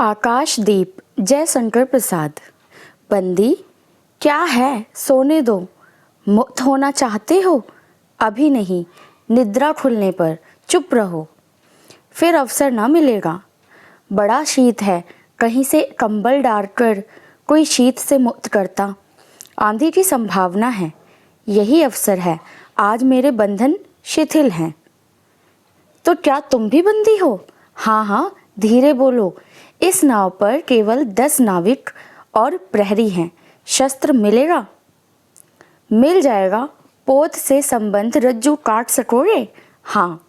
आकाशदीप जयशंकर प्रसाद। बंदी, क्या है, सोने दो। मुक्त होना चाहते हो? अभी नहीं, निद्रा खुलने पर चुप रहो, फिर अवसर ना मिलेगा। बड़ा शीत है, कहीं से कंबल डालकर कोई शीत से मुक्त करता। आंधी की संभावना है, यही अवसर है। आज मेरे बंधन शिथिल हैं। तो क्या तुम भी बंदी हो? हाँ हाँ, धीरे बोलो। इस नाव पर केवल 10 नाविक और प्रहरी हैं। शस्त्र मिलेगा? मिल जाएगा। पोत से संबंध रज्जू काट सकोगे? हाँ।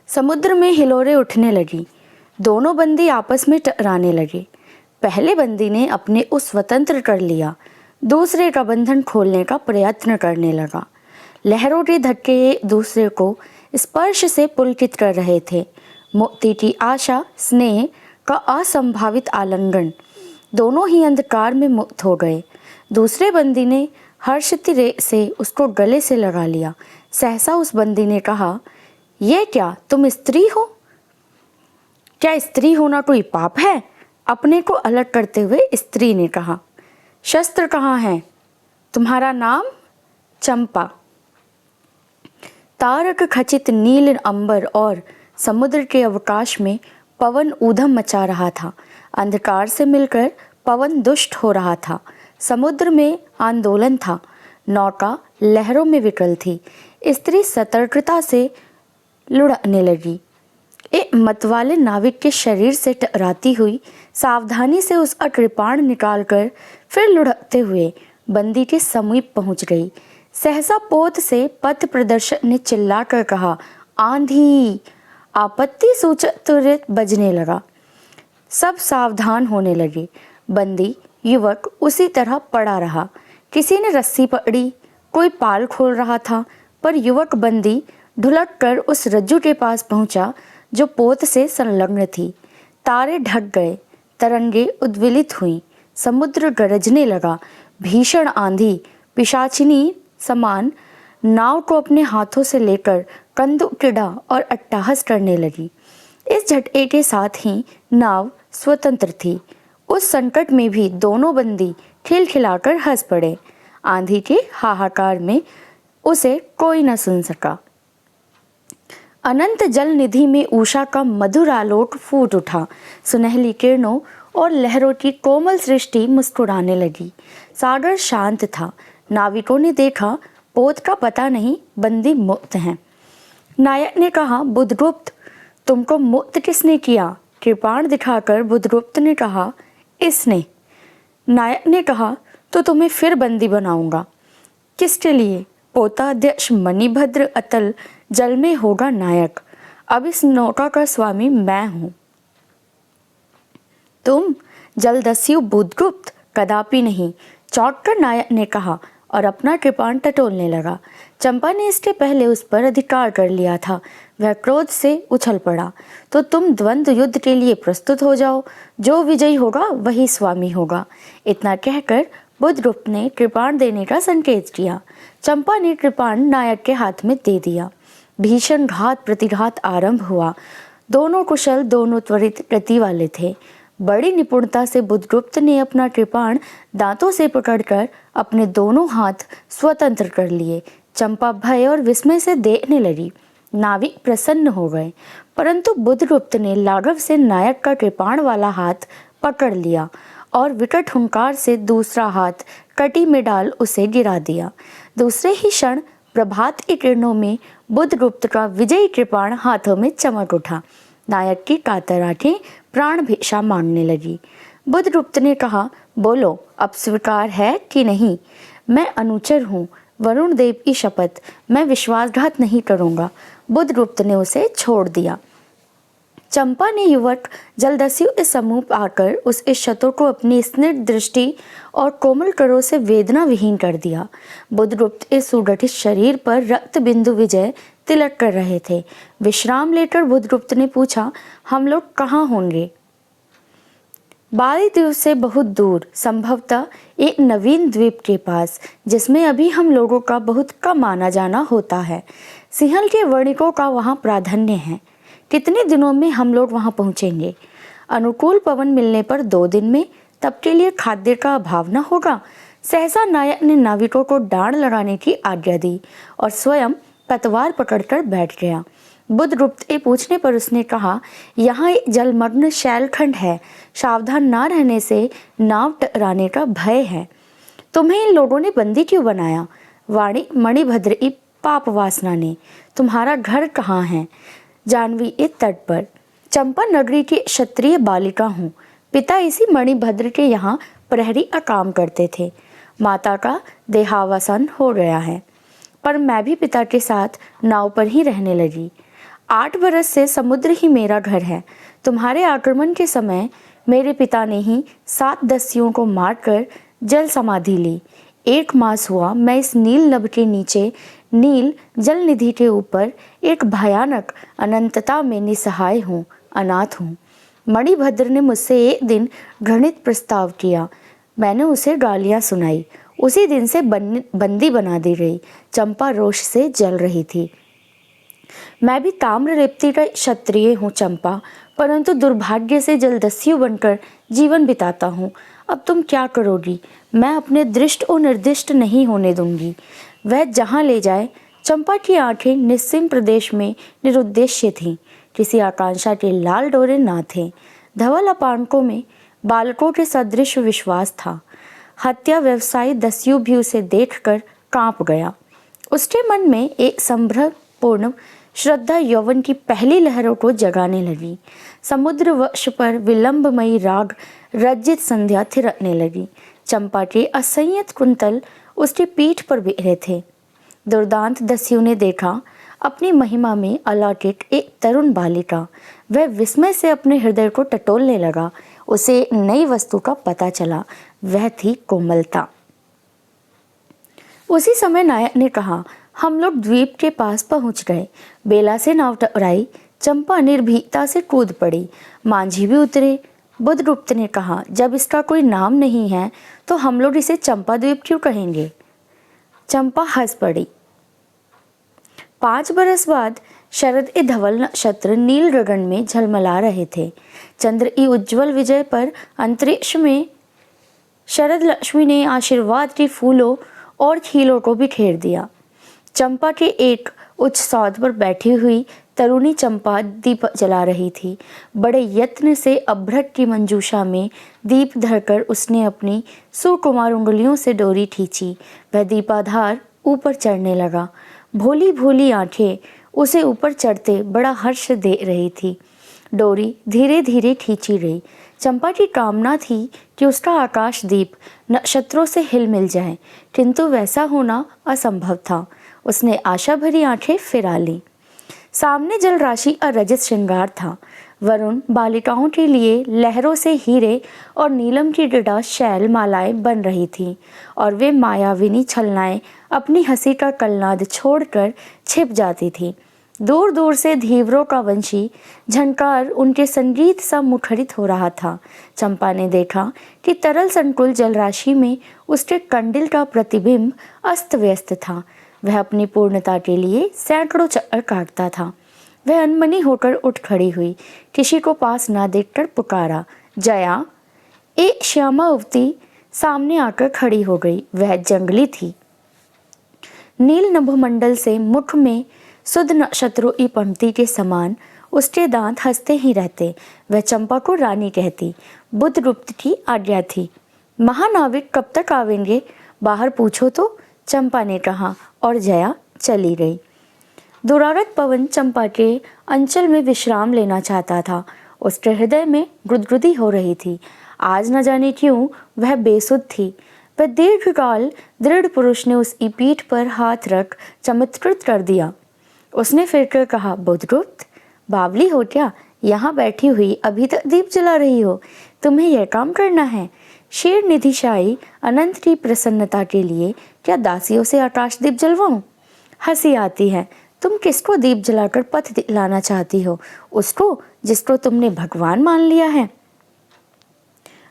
समुद्र में हिलोरें उठने लगी। दोनों बंदी आपस में टकराने लगे। पहले बंदी ने अपने को स्वतंत्र कर लिया, दूसरे का बंधन खोलने का प्रयत्न करने लगा। लहरों के धक्के दूसरे को स्पर्श से पुलकित कर रहे थे। मुक्ति की आशा, स्नेह का असंभावित आलिंगन, दोनों ही अंधकार में मुक्त हो गए। दूसरे बंदी ने हर्षित से उसको गले से लगा लिया। सहसा उस बंदी ने कहा, ये क्या, तुम स्त्री हो? क्या स्त्री होना कोई पाप है? अपने को अलग करते हुए स्त्री ने कहा। शस्त्र कहाँ है? तुम्हारा नाम? चंपा। तारक खचित नील अंबर और समुद्र के अवकाश में पवन ऊधम मचा रहा था। अंधकार से मिलकर पवन दुष्ट हो रहा था। समुद्र में आंदोलन था। नौका लहरों में विकल थी। स्त्री सतर्कता से लुढ़कने लगी। एक मतवाले नाविक के शरीर से टकराती हुई सावधानी से उसका कृपाण निकालकर फिर लुढ़कते हुए बंदी के समीप पहुंच गई। सहसा पोत से पथ प्रदर्शक ने चिल्लाकर कहा, आंधी! आपत्ति सूचक तुरंत बजने लगा। सब सावधान होने लगे। बंदी युवक उसी तरह पड़ा रहा। किसी ने रस्सी पकड़ी, कोई पाल खोल रहा था, पर युवक बंदी ढुलक कर उस रज्जू के पास पहुंचा जो पोत से संलग्न थी। तारे ढक गए, तरंगे उद्वेलित हुईं, समुद्र गरजने लगा। भीषण आंधी पिशाचिनी समान नाव को अपने हाथों से लेकर कंदुकिड़ा और अट्टहास करने लगी। इस झटके के साथ ही नाव स्वतंत्र थी। उस संकट में भी दोनों बंदी खिलखिलाकर हंस पड़े। आंधी के हाहाकार में उसे कोई न सुन सका। अनंत जल निधि में उषा का मधुर आलोक फूट उठा। सुनहली किरणों और लहरों की कोमल सृष्टि मुस्कुराने लगी। सागर शांत था। नाविकों ने देखा, पोत का पता नहीं, बंदी मुक्त हैं। नायक ने कहा, बुधगुप्त, तुमको मुक्त किसने किया? कृपाण दिखाकर बुधगुप्त ने कहा, इसने। नायक ने कहा, तो तुम्हें फिर बंदी बनाऊंगा। किसके लिए? पोताध्यक्ष मणिभद्र अतल जल में होगा नायक। अब इस नौका का स्वामी मैं हूं। तुम? जलदस्यु बुधगुप्त, कदापि नहीं, चौंक कर नायक ने कहा और अपना कृपाण टटोलने लगा। चंपा ने इसके पहले उस पर अधिकार कर लिया था। वह क्रोध से उछल पड़ा। तो तुम द्वंद्व युद्ध के लिए प्रस्तुत हो जाओ, जो विजयी होगा वही स्वामी होगा। इतना कहकर बुधगुप्त ने कृपाण देने का संकेत किया। चंपा ने कृपाण नायक के हाथ में दे दिया। भीषण घात प्रतिघात आरंभ हुआ। दोनों कुशल, दोनों त्वरित गति वाले थे। बड़ी निपुणता से बुधगुप्त ने अपना कृपाण दांतों से पकड़कर अपने दोनों हाथ स्वतंत्र कर लिए। चंपा भय और विस्मय से देखने लगी। नाविक प्रसन्न हो गए, परंतु बुधगुप्त ने लाघव से नायक का कृपाण वाला हाथ पकड़ लिया और विकट हुंकार से दूसरा हाथ कटी में डाल उसे गिरा दिया। दूसरे ही क्षण प्रभात की किरणों में बुधगुप्त का विजयी कृपाण हाथों में चमक उठा। नायक की कातर आंखें प्राण भिक्षा मांगने लगी। बुधगुप्त ने कहा, बोलो, अब स्वीकार है कि नहीं? मैं अनुचर हूँ, वरुण देव की शपथ, मैं विश्वासघात नहीं करूँगा। बुधगुप्त ने उसे छोड़ दिया। चंपा ने युवक जलदस्यु के सम्मुख आकर उस शत्रु को अपनी स्निग्ध दृष्टि और कोमल करों से वेदना विहीन कर दिया। बुधगुप्त इस सुगठित शरीर पर रक्त बिंदु विजय तिलक कर रहे थे। विश्राम लेकर बुधगुप्त ने पूछा, हम लोग कहाँ होंगे? बाली द्वीप से बहुत दूर, संभवतः एक नवीन द्वीप के पास, जिसमें अभी हम लोगों का बहुत कम आना जाना होता है। सिंहल के वर्णिकों का वहाँ प्राधान्य है। कितने दिनों में हम लोग वहाँ पहुँचेंगे? अनुकूल पवन मिलने पर 2 दिन में, तब के लिए खाद्य का अभाव न होगा। सहसा नायक ने नाविकों को डांड लगाने की आज्ञा दी और स्वयं पतवार पकड़कर बैठ गया। बुधगुप्त के पूछने पर उसने कहा, यहाँ एक जलमग्न शैलखंड है, सावधान ना रहने से नाव टकराने का भय है। तुम्हें इन लोगों ने बंदी क्यों बनाया? वाणी मणिभद्र की पाप वासना ने। तुम्हारा घर कहाँ है? जानवी के तट पर। चंपा नगरी की क्षत्रिय बालिका हूँ। पिता इसी मणिभद्र के यहाँ प्रहरी का काम करते थे। माता का देहावसान हो गया है, पर मैं भी पिता के साथ नाव पर ही रहने लगी। 8 बरस से समुद्र ही मेरा घर है। तुम्हारे आक्रमण के समय मेरे पिता ने ही 7 दस्युओं को मारकर जल समाधि ली। 1 मास हुआ मैं इस नील नभ के नीचे नील जल निधि के ऊपर एक भयानक अनंतता में निसहाय हूँ, अनाथ हूँ। मणिभद्र ने मुझसे एक दिन घृणित प्रस्ताव किया। मैंने उसे गालियाँ सुनाई। उसी दिन से बंदी बना दी गई। चंपा रोष से जल रही थी। मैं भी ताम्रलिप्ति का क्षत्रिय हूँ चंपा, परंतु दुर्भाग्य से जलदस्यु बनकर जीवन बिताता हूँ। अब तुम क्या करोगी? मैं अपने दृष्ट और निर्दिष्ट नहीं होने दूंगी। वह जहाँ ले जाए। चंपा की आंखें निस्सीम प्रदेश में निरुद्देश्य थीं। किसी आकांक्षा के लाल डोरे ना थे। धवल अपांकों में बालकों के सदृश विश्वास था। हत्या व्यवसायी दस्यु भी उसे देखकर कांप गया। उसके मन में एक संभ्रमपूर्ण श्रद्धा यौवन की पहली लहरों को जगाने लगी। समुद्र वक्ष पर विलंबमयी राग रज्जित संध्या थिरकने लगी। चंपा के असंयत कुंतल उसकी पीठ पर बिखरे थे। दुर्दांत दस्यु ने देखा अपनी महिमा में अलौकिक एक तरुण बालिका। वह विस्मय से अपने हृदय को टटोलने लगा। उसे एक नई वस्तु का पता चला। वह थी कोमलता। उसी समय नायक ने कहा, हम लोग द्वीप के पास पहुंच गए। बेला से नाव टकराई। चंपा निर्भीकता से कूद पड़ी। मांझी भी उतरे। बुधगुप्त ने कहा, जब इसका कोई नाम नहीं है तो हम लोग इसे चंपा द्वीप क्यों कहेंगे? चंपा हंस पड़ी। 5 बरस बाद शरद ए धवल नक्षत्र नील गगन में झलमला रहे थे। चंद्र की उज्जवल विजय पर अंतरिक्ष में शरद लक्ष्मी ने आशीर्वाद के फूलों और खीलों को बिखेर दिया। चंपा के एक उच्च सौध पर बैठी हुई तरुणी चंपा दीप जला रही थी। बड़े यत्न से अभ्रक की मंजूषा में दीप धरकर उसने अपनी सुकुमार उंगलियों से डोरी खींची। वह दीपाधार ऊपर चढ़ने लगा। भोली भोली आंखें उसे ऊपर चढ़ते बड़ा हर्ष दे रही थी। डोरी धीरे धीरे खींची गई। चंपा की कामना थी कि उसका आकाशदीप नक्षत्रों से हिल मिल जाए, किंतु वैसा होना असंभव था। उसने आशा भरी आंखें फिरा ली। सामने जल राशि का रजत श्रृंगार था। वरुण बालिकाओं के लिए लहरों से हीरे और नीलम की गड़ा शैल मालाएं बन रही थीं और वे मायाविनी छलनाएं अपनी हंसी का कलनाद छोड़कर छिप जाती थीं। दूर दूर से धीवरों का वंशी झनकार उनके संगीत सा मुखरित हो रहा था। चंपा ने देखा कि तरल संकुल जलराशि में उसके कंडिल का प्रतिबिंब अस्त व्यस्त था। वह अपनी पूर्णता के लिए सैकड़ों चक्कर काटता था। वह अनमनी होकर उठ खड़ी हुई। किसी को पास ना देखकर पुकारा, जया। एक श्यामा युवती सामने आकर खड़ी हो गई। वह जंगली थी। नील नभमंडल से मुख में सुध नक्षत्रों की पंक्ति के समान उसके दांत हंसते ही रहते। वह चंपा को रानी कहती। बुधगुप्त की आज्ञा थी। महानाविक कब तक आवेंगे? बाहर पूछो तो, चंपा ने कहा और जया चली गई। दुरागत पवन चंपा के अंचल में विश्राम लेना चाहता था। उसके हृदय में गुदगुदी हो रही थी। आज न जाने क्यों वह बेसुध थी। वह दीर्घकाल दृढ़ पुरुष ने उसकी पीठ पर हाथ रख चमत्कृत कर दिया। उसने फिर कर कहा, बुधगुप्त, बावली हो क्या? यहाँ बैठी हुई अभी तक दीप जला रही हो? तुम्हें यह काम करना है? शेर निधिशाही अनंत की प्रसन्नता के लिए क्या दासियों से आकाश दीप जलवाऊं? हंसी आती है। तुम किसको दीप जलाकर पथ दिलाना चाहती हो? उसको जिसको तुमने भगवान मान लिया है।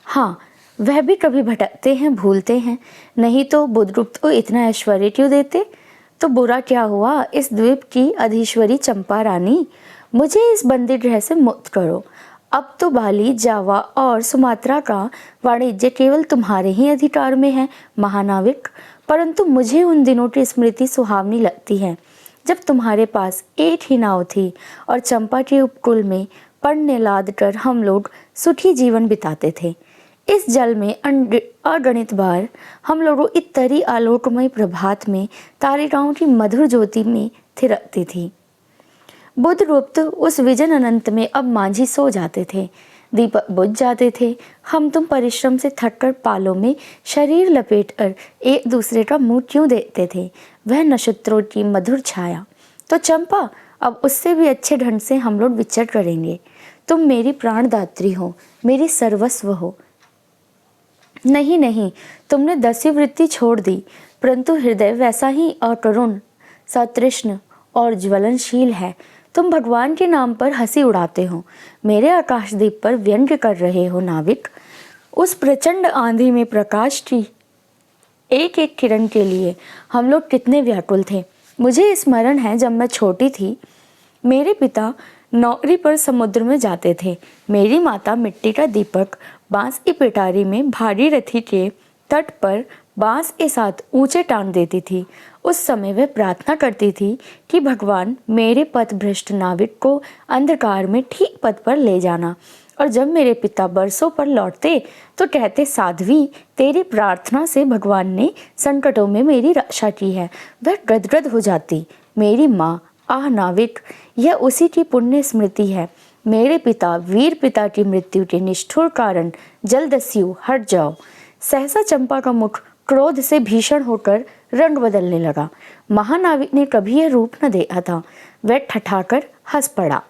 हाँ, वह भी कभी भटकते हैं, भूलते हैं। नहीं तो बुधगुप्त को इतना ऐश्वर्य क्यों देते? तो बुरा क्या हुआ इस द्वीप की अधीश्वरी चंपा रानी? मुझे इस बंदी गृह से मुक्त करो। अब तो बाली, जावा और सुमात्रा का वाणिज्य केवल तुम्हारे ही अधिकार में है महानाविक, परंतु मुझे उन दिनों की स्मृति सुहावनी लगती है जब तुम्हारे पास एक ही नाव थी और चंपा के उपकूल में पड़ने लाद कर हम लोग सुखी जीवन बिताते थे। इस जल में अगणित बार हम लोगों इतनी आलोकमय प्रभात में तारिकाओं की मधुर ज्योति में थिरकती थी। बुध गुप्त उस विजन अनंत में अब मांझी सो जाते थे, दीपक बुझ जाते थे। हम तुम परिश्रम से थककर पालों में शरीर लपेटकर एक दूसरे का मुंह क्यों देखते थे, वह नक्षत्रों की मधुर छाया। तो चंपा, अब उससे भी अच्छे ढंग से हम लोग विचर करेंगे। तुम मेरी प्राणदात्री हो, मेरी सर्वस्व हो। नहीं नहीं, तुमने 10वीं वृत्ति छोड़ दी, परंतु हृदय वैसा ही अकरुण, सतृष्ण और ज्वलनशील है। तुम भगवान के नाम पर हंसी उड़ाते हो, मेरे आकाशदीप पर व्यंग्य कर रहे हो नाविक। उस प्रचंड आंधी में प्रकाश की एक एक किरण के लिए हम लोग कितने व्याकुल थे। मुझे स्मरण है जब मैं छोटी थी, मेरे पिता नौकरी पर समुद्र में जाते थे। मेरी माता मिट्टी का दीपक बांस की पिटारी में भारी रथी के तट पर बांस के साथ ऊंचे टांग देती थी। उस समय वह प्रार्थना करती थी कि भगवान मेरे पथभ्रष्ट नाविक को अंधकार में ठीक पथ पर ले जाना। और जब मेरे पिता बरसों पर लौटते तो कहते, साध्वी, तेरी प्रार्थना से भगवान ने संकटों में मेरी रक्षा की है। वह गदगद हो जाती। मेरी माँ, आह नाविक, यह उसी की पुण्य स्मृति है। मेरे पिता, वीर पिता की मृत्यु के निष्ठुर कारण जलदस्यु, हट जाओ। सहसा चंपा का मुख क्रोध से भीषण होकर रंग बदलने लगा। महानाविक ने कभी यह रूप न देखा था। वह ठठाकर हंस पड़ा।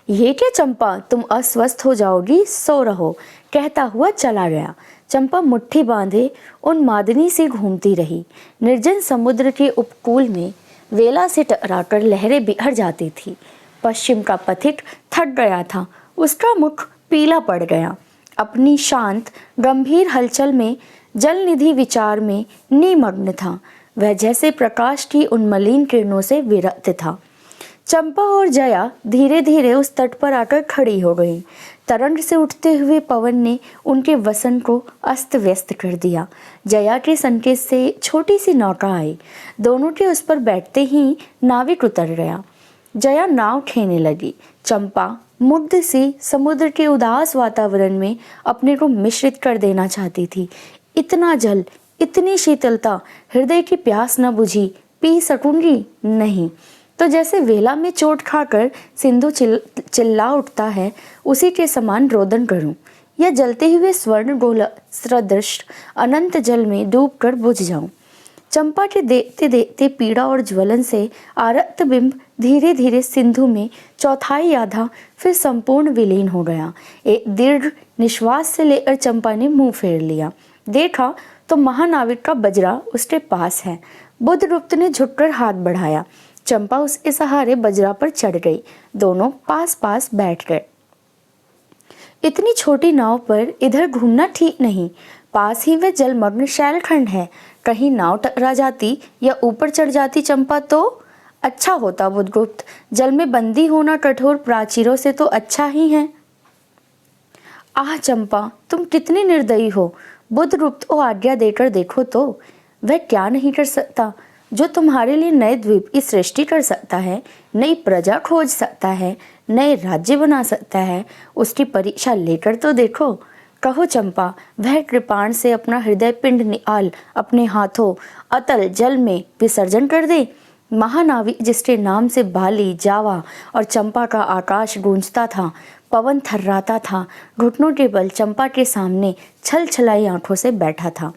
ये क्या चंपा, तुम अस्वस्थ हो जाओगी, सो रहो, कहता हुआ चला गया। चंपा मुट्ठी बांधे उन्मादिनी से घूमती रही। निर्जन समुद्र के उपकूल में वेला से टकराकर लहरें बिखर जाती थी। पश्चिम का पथिक थक गया था, उसका मुख पीला पड़ गया। अपनी शांत गंभीर हलचल में जलनिधि विचार में निमग्न था। वह जैसे प्रकाश की उन्मलिन किरणों से विरक्त था। चंपा और जया धीरे धीरे उस तट पर आकर खड़ी हो गई। तरंग से उठते हुए पवन ने उनके वसन को अस्त व्यस्त कर दिया। जया के संकेत से छोटी सी नौका आई। दोनों के उस पर बैठते ही नाविक उतर गया। जया नाव खेने लगी। चंपा मुग्ध सी समुद्र के उदास वातावरण में अपने को मिश्रित कर देना चाहती थी। इतना जल, इतनी शीतलता, हृदय की प्यास न बुझी, पी सकूंगी नहीं। तो जैसे वेला में चोट खाकर सिंधु चिल्ला उठता है, उसी के समान रोदन करूं, या जलते हुए स्वर्ण गोला सदृश अनंत जल में डूबकर बुझ जाऊं। चंपा के देखते देखते पीड़ा और ज्वलन से आरक्त बिंब धीरे धीरे सिंधु में चौथाई आधा फिर संपूर्ण विलीन हो गया। एक दीर्घ निश्वास से लेकर चंपा ने मुंह फेर लिया। देखा तो महानाविक का बजरा उसके पास है। बुधगुप्त ने झुककर हाथ बढ़ाया। चंपा उसके सहारे बजरा पर चढ़ गई। दोनों पास पास बैठ गए। इतनी छोटी नाव पर इधर घूमना ठीक नहीं। पास ही वह जलमग्न शैलखंड है। कहीं नाव टकरा जाती या ऊपर चढ़ जाती चंपा तो अच्छा होता। बुधगुप्त, जल में बंदी होना कठोर प्राचीरों से तो अच्छा ही है। आह चंपा, तुम कितनी निर्दयी हो। बुधगुप्त को आज्ञा देकर देखो तो वह क्या नहीं कर सकता जो तुम्हारे लिए नए द्वीप की सृष्टि कर सकता है, नई प्रजा खोज सकता है, नए राज्य बना सकता है। उसकी परीक्षा लेकर तो देखो। कहो चंपा, वह कृपाण से अपना हृदय पिंड निकाल अपने हाथों अतल जल में विसर्जन कर दे। महानाविक जिसके नाम से बाली, जावा और चंपा का आकाश गूंजता था, पवन थर्राता था, घुटनों के बल चंपा के सामने छल छलाई आंखों से बैठा था।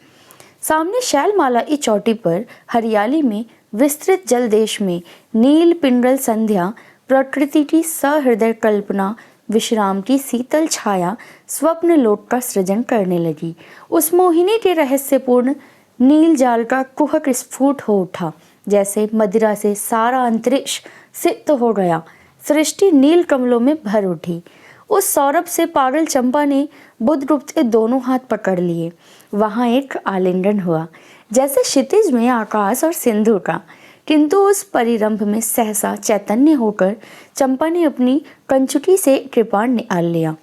सामने शैलमाला की चोटी पर हरियाली में विस्तृत जल देश में नील पिंडल संध्या, प्रकृति की सहृदय कल्पना, विश्राम की शीतल छाया स्वप्न लोक का सृजन करने लगी। उस मोहिनी के रहस्यपूर्ण नील जाल का कुहक स्फुट हो उठा, जैसे मदिरा से सारा अंतरिक्ष सिक्त हो गया। सृष्टि नील कमलों में भर उठी। उस सौरभ से पागल चंपा ने बुधगुप्त के दोनों हाथ पकड़ लिए। वहां एक आलिंगन हुआ, जैसे क्षितिज में आकाश और सिंधु का। किंतु उस परिरंभ में सहसा चैतन्य होकर चंपा ने अपनी कंचुकी से कृपाण निकाल लिया।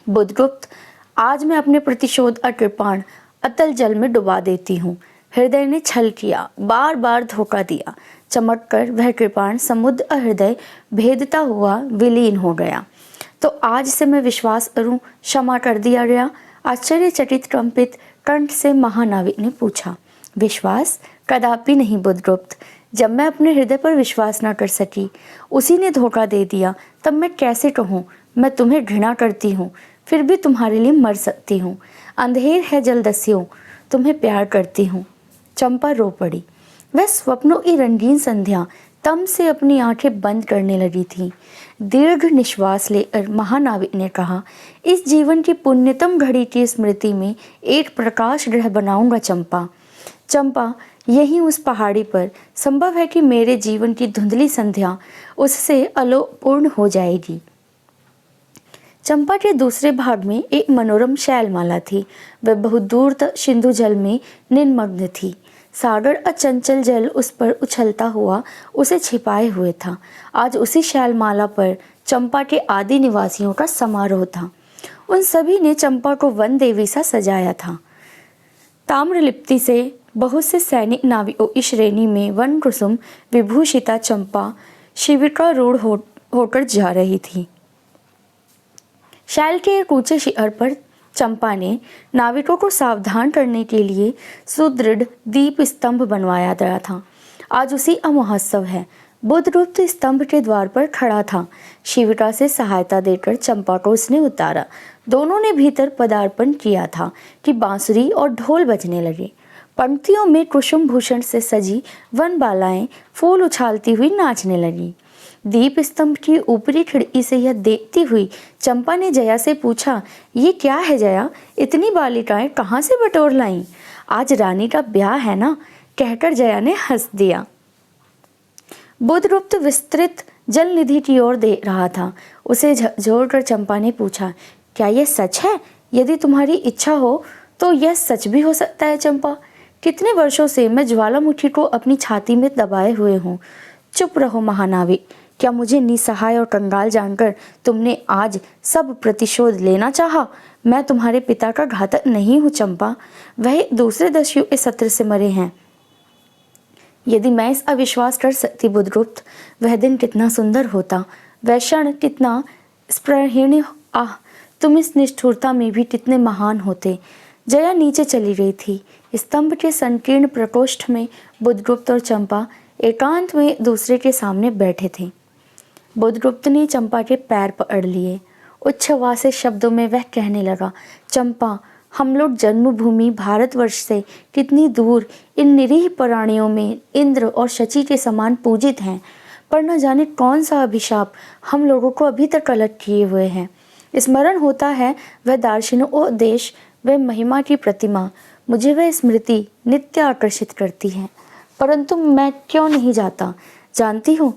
बुद्धगुप्त, आज मैं अपने प्रतिशोध और कृपाण अतल जल में डुबा देती हूँ। हृदय ने छल किया, बार बार धोखा दिया। चमक कर वह कृपाण समुद्र और हृदय भेदता हुआ विलीन हो गया। तो आज से मैं विश्वास करूं, क्षमा कर दिया गया? आश्चर्यचकित कंपित कंठ से महानाविक ने पूछा। विश्वास? कदापि नहीं बुद्धगुप्त। जब मैं अपने हृदय पर विश्वास न कर सकी, उसी ने धोखा दे दिया, तब मैं कैसे कहूँ मैं तुम्हें घृणा करती हूँ, फिर भी तुम्हारे लिए मर सकती हूँ। अंधेर है जलदस्युओं, तुम्हें प्यार करती हूँ। चंपा रो पड़ी। वह स्वप्नों की रंगीन संध्या तम से अपनी आंखें बंद करने लगी थी। दीर्घ निश्वास लेकर महानाविक ने कहा, इस जीवन की पुण्यतम घड़ी की स्मृति में एक प्रकाश गृह बनाऊंगा चंपा। चंपा, यहीं उस पहाड़ी पर संभव है कि मेरे जीवन की धुंधली संध्या उससे अलोपूर्ण हो जाएगी। चंपा के दूसरे भाग में एक मनोरम शैलमाला थी। वह बहुत दूर तक सिंधु जल में निमग्न थी। सागर अचंचल जल उस पर उछलता हुआ उसे छिपाए हुए था। आज उसी शैलमाला पर चंपा के आदि निवासियों का समारोह था। उन सभी ने चंपा को वन देवी सा सजाया था। ताम्रलिप्ति से बहुत से सैनिक नाविकों की श्रेणी में वन कुसुम विभूषिता चंपा शिविका रूढ़ होकर जा रही थी। शैल के एक ऊंचे शिखर पर चंपा ने नाविकों को सावधान करने के लिए सुदृढ़ दीप स्तंभ बनवाया गया था। आज उसी का महोत्सव है। बुद्धगुप्त स्तंभ के द्वार पर खड़ा था। शिविका से सहायता देकर चंपा को उसने उतारा। दोनों ने भीतर पदार्पण किया था कि बांसुरी और ढोल बजने लगे। पंक्तियों में कुसुम भूषण से सजी वन बालाएं फूल उछालती हुई नाचने लगी। दीप स्तंभ की ऊपरी खिड़की से यह देखती हुई चंपा ने जया से पूछा, ये क्या है जया? इतनी बालिकाएं कहाँ से बटोर लाईं? आज रानी का ब्याह है ना? कहकर जया ने हंस दिया। बुद्धगुप्त विस्तृत जल निधि की ओर देख रहा था। उसे झकझोरकर चंपा ने पूछा, क्या यह सच है? यदि तुम्हारी इच्छा हो तो यह सच भी हो सकता है चंपा। कितने वर्षों से मैं ज्वालामुखी को अपनी छाती में दबाए हुए हूँ। चुप रहो महानाविक। क्या मुझे निसहाय और कंगाल जानकर तुमने आज सब प्रतिशोध लेना चाहा? मैं तुम्हारे पिता का घातक नहीं हूँ चंपा। वह दूसरे दस्यु के सत्र से मरे हैं। यदि मैं इस अविश्वास कर सकती बुद्धगुप्त, वह दिन कितना सुंदर होता, वह क्षण कितना स्पृहणीय। आह, तुम इस निष्ठुरता में भी कितने महान होते। जया नीचे चली गई थी। स्तंभ के संकीर्ण प्रकोष्ठ में बुद्धगुप्त और चंपा एकांत में दूसरे के सामने बैठे थे। बुद्धगुप्त ने चंपा के पैर पकड़ लिए। उच्छ्वासे शब्दों में वह कहने लगा, चंपा, हम लोग जन्मभूमि भारतवर्ष से कितनी दूर इन निरीह प्राणियों में इंद्र और शची के समान पूजित हैं, पर न जाने कौन सा अभिशाप हम लोगों को अभी तक अलग किए हुए हैं। स्मरण होता है वह दार्शनिक उपदेश, वह महिमा की प्रतिमा, मुझे वह स्मृति नित्य आकर्षित करती है। परंतु मैं क्यों नहीं जाता? जानती हूँ,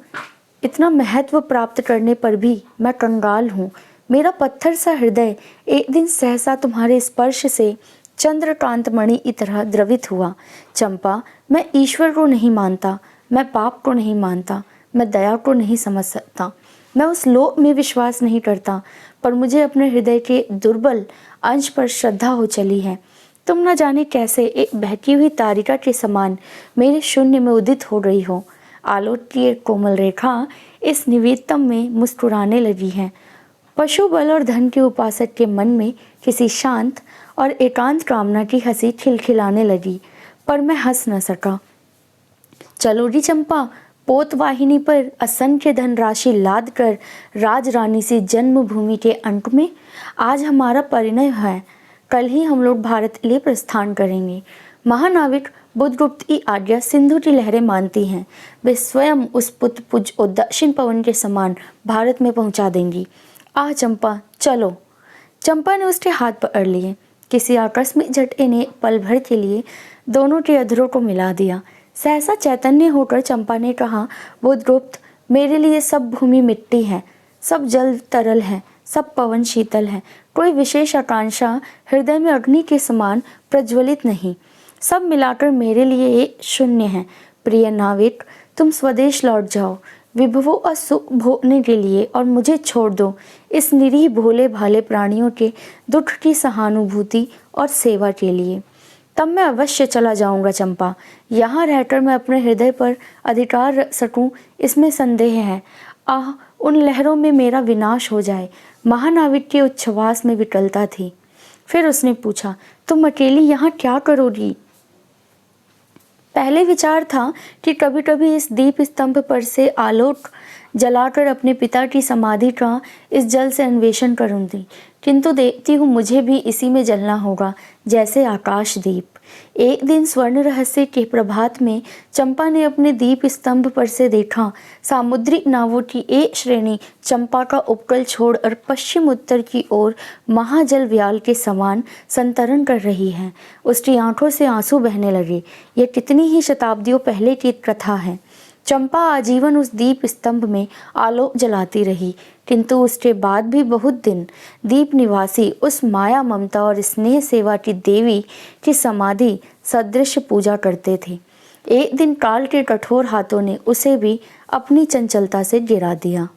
इतना महत्व प्राप्त करने पर भी मैं कंगाल हूँ। मेरा पत्थर सा हृदय एक दिन सहसा तुम्हारे स्पर्श से चंद्रकांत मणि की तरह द्रवित हुआ। चंपा, मैं ईश्वर को नहीं मानता, मैं पाप को नहीं मानता, मैं दया को नहीं समझ सकता, मैं उस लोक में विश्वास नहीं करता, पर मुझे अपने हृदय के दुर्बल अंश पर श्रद्धा हो चली है। तुम न जाने कैसे एक बहकी हुई तारिका के समान मेरे शून्य में उदित हो गई हो। आलोक की एक कोमल रेखा इस निवेदतम में मुस्कुराने लगी है। पशु बल और धन के उपासक के मन में किसी शांत और एकांत कामना की हंसी खिलखिलाने लगी, पर मैं हंस न सका। चलोगी चंपा, पोतवाहिनी पर असंख्य धनराशि लाद कर राजरानी से जन्मभूमि के अंक में। आज हमारा परिणय है, कल ही हम लोग भारत के लिए प्रस्थान करेंगे। महानाविक बुद्धगुप्त की आज्ञा सिंधु की लहरें मानती हैं। वे स्वयं उस पुत्र पुज और दक्षिण पवन के समान भारत में पहुंचा देंगी। आह चंपा, चलो। चंपा ने उसके हाथ पकड़ लिए। किसी आकस्मिक झटके ने पल भर के लिए दोनों के अधरों को मिला दिया। सहसा चैतन्य होकर चंपा ने कहा, बुद्धगुप्त, मेरे लिए सब भूमि मिट्टी है, सब जल तरल है, सब पवन शीतल है। कोई विशेष आकांक्षा हृदय में अग्नि के समान प्रज्वलित नहीं। सब मिलाकर मेरे लिए एक शून्य है। प्रिय नाविक, तुम स्वदेश लौट जाओ विभवों और सुख भोगने के लिए और मुझे छोड़ दो इस निरीह भोले भाले प्राणियों के दुख की सहानुभूति और सेवा के लिए। तब मैं अवश्य चला जाऊंगा चंपा। यहाँ रहकर मैं अपने हृदय पर अधिकार रख सकूं इसमें संदेह है। आह, उन लहरों में मेरा विनाश हो जाए। महानाविक के उच्छ्वास में विकलता थी। फिर उसने पूछा, तुम अकेली यहाँ क्या करोगी? पहले विचार था कि कभी कभी इस दीप स्तंभ पर से आलोक जलाकर अपने पिता की समाधि का इस जल से अन्वेषण करूंगी, किंतु देखती हूँ मुझे भी इसी में जलना होगा जैसे आकाश दीप। एक दिन स्वर्ण रहस्य के प्रभात में चंपा ने अपने दीप स्तंभ पर से देखा, सामुद्रिक नावों की एक श्रेणी चंपा का उपकल छोड़कर पश्चिम उत्तर की ओर महाजल व्याल के समान संतरण कर रही है। उसकी आंखों से आंसू बहने लगे। यह कितनी ही शताब्दियों पहले की कथा है। चंपा आजीवन उस दीप स्तंभ में आलोक जलाती रही, किंतु उसके बाद भी बहुत दिन दीप निवासी उस माया ममता और स्नेह सेवा की देवी की समाधि सदृश पूजा करते थे। एक दिन काल के कठोर हाथों ने उसे भी अपनी चंचलता से गिरा दिया।